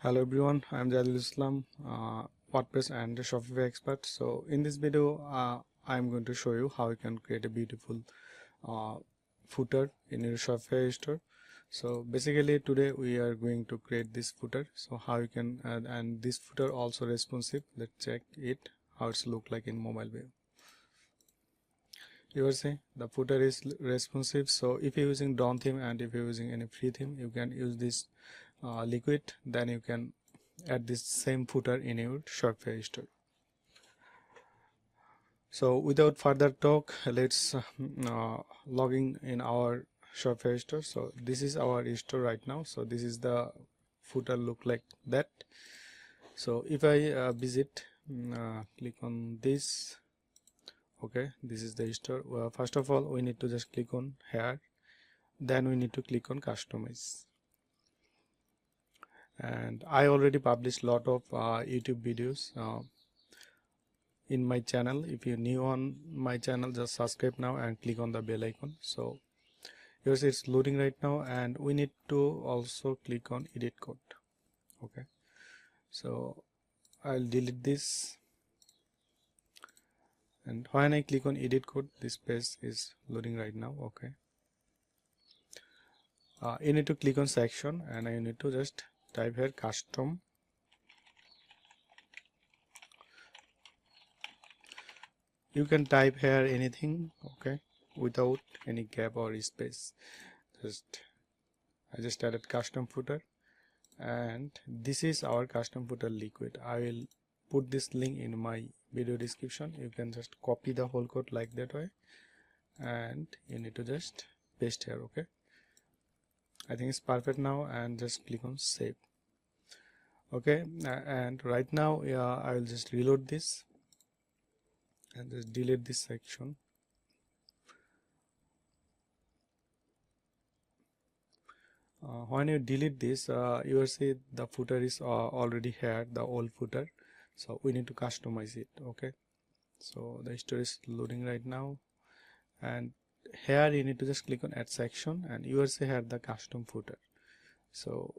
Hello everyone, I am jahidulwd, WordPress and Shopify expert. So in this video, I am going to show you how you can create a beautiful footer in your Shopify store. So basically today we are going to create this footer. So how you can and this footer also responsive. Let's check it how it's look like in mobile view. You will see the footer is responsive. So if you're using Dawn theme and if you're using any free theme, you can use this liquid, then you can add this same footer in your Shopify store. So without further talk, let's logging in our Shopify store. So this is our store right now. So this is the footer look like that. So if I visit, click on this. Okay, this is the store. Well, first of all, we need to just click on here. Then we need to click on customize. And I already published a lot of YouTube videos in my channel. If you're new on my channel, just subscribe now and click on the bell icon. So here's it's loading right now, and we need to also click on edit code. Okay, so I'll delete this, and when I click on edit code, this page is loading right now. Okay, you need to click on section, and I need to just type here custom. You can type here anything, okay, without any gap or space. I just added custom footer, and this is our custom footer liquid. I will put this link in my video description. You can just copy the whole code like that way, and you need to just paste here. Okay, I think it's perfect now, and just click on save. Okay, and right now I will just reload this and just delete this section. When you delete this, you will see the footer is already here, the old footer. So we need to customize it. Okay, so the store is loading right now, and here you need to just click on add section, and you will see here the custom footer. So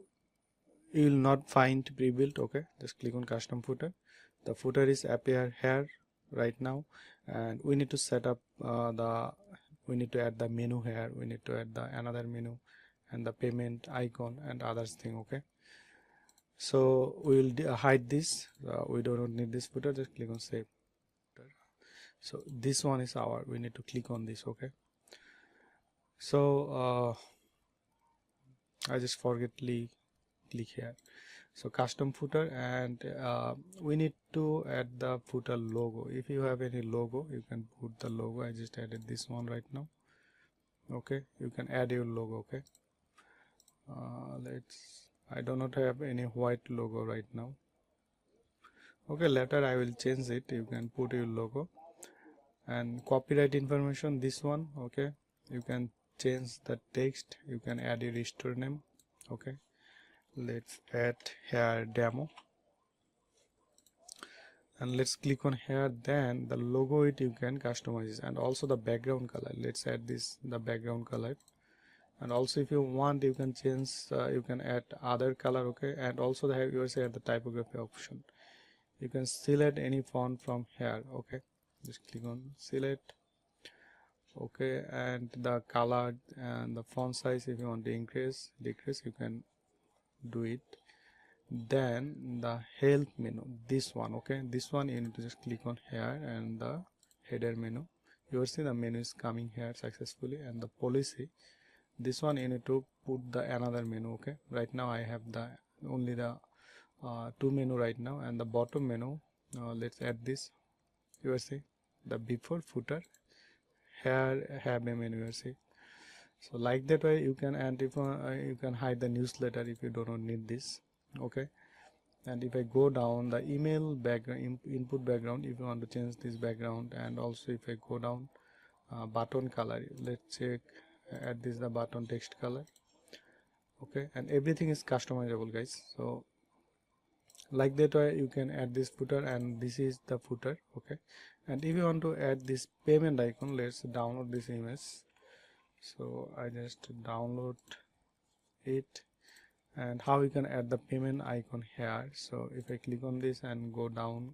you will not find pre-built. Okay, just click on custom footer. The footer is appear here right now, and we need to set up we need to add the menu here. We need to add the another menu and the payment icon and others thing. Okay, so we will hide this. We don't need this footer. Just click on save. So this one is our, we need to click on this. Okay, so I just forgetly click here. So custom footer, and we need to add the footer logo. If you have any logo, you can put the logo. I just added this one right now. Okay, you can add your logo. Okay, I do not have any white logo right now. Okay, later I will change it. You can put your logo, and copyright information, this one. Okay, you can change the text. You can add your store name. Okay, let's add here demo, and let's click on here. Then the logo, it you can customize, and also the background color. Let's add this, the background color, and also if you want, you can change, you can add other color. Okay, and also the you say the typography option. You can select any font from here. Okay, just click on select. Okay, and the color and the font size, if you want to increase decrease, you can do it. Then the help menu, this one. Okay, this one you need to just click on here, and the header menu, you will see the menu is coming here successfully. And the policy, this one you need to put the another menu. Okay, right now I have the only the two menu right now, and the bottom menu, let's add this. You will see the before footer, here have a menu. You will see. So like that way you can, and if you can hide the newsletter if you do not need this. Okay, and if I go down the email background, input background, if you want to change this background, and also if I go down button color, let's check, add this the button text color. Okay, and everything is customizable, guys. So like that way you can add this footer, and this is the footer. Okay, and if you want to add this payment icon, let's download this image. So I just download it, and how you can add the payment icon here. So if I click on this and go down,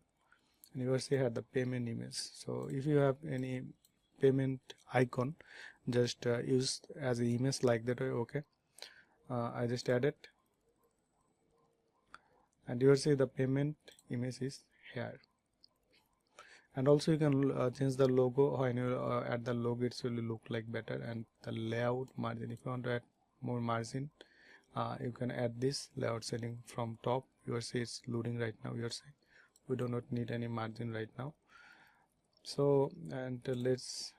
and you will see here the payment image. So if you have any payment icon, just use as an image like that way. Okay, I just add it, and you will see the payment image is here. And also you can change the logo. When you add the logo, it will look like better. And the layout margin, if you want to add more margin, you can add this layout setting from top. You will see it's loading right now. You will see we do not need any margin right now. So, and let's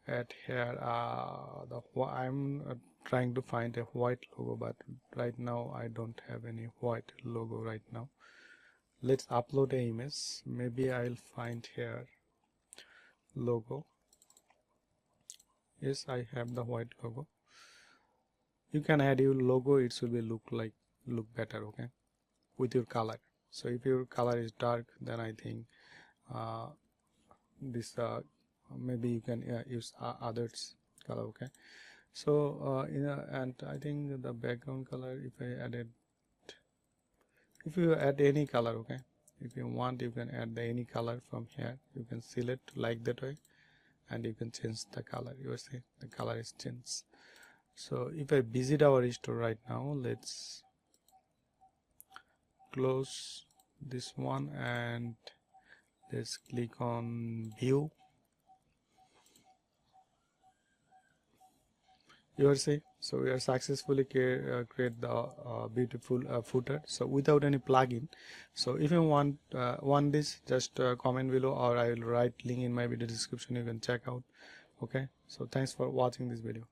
add here I'm trying to find a white logo, but right now I don't have any white logo right now. Let's upload an image. Maybe I'll find here logo. Yes, I have the white logo. You can add your logo, it will be look better, okay, with your color. So if your color is dark, then I think this maybe you can use others color, okay. So and I think the background color, if you add any color, okay, if you want, you can add any color from here. You can select like that way, and you can change the color. You will see the color is changed. So if I visit our store right now, let's close this one and let's click on view. You will see, so we are successfully create the beautiful footer, so without any plugin. So if you want this, just comment below, or I will write link in my video description. You can check out. Okay, so thanks for watching this video.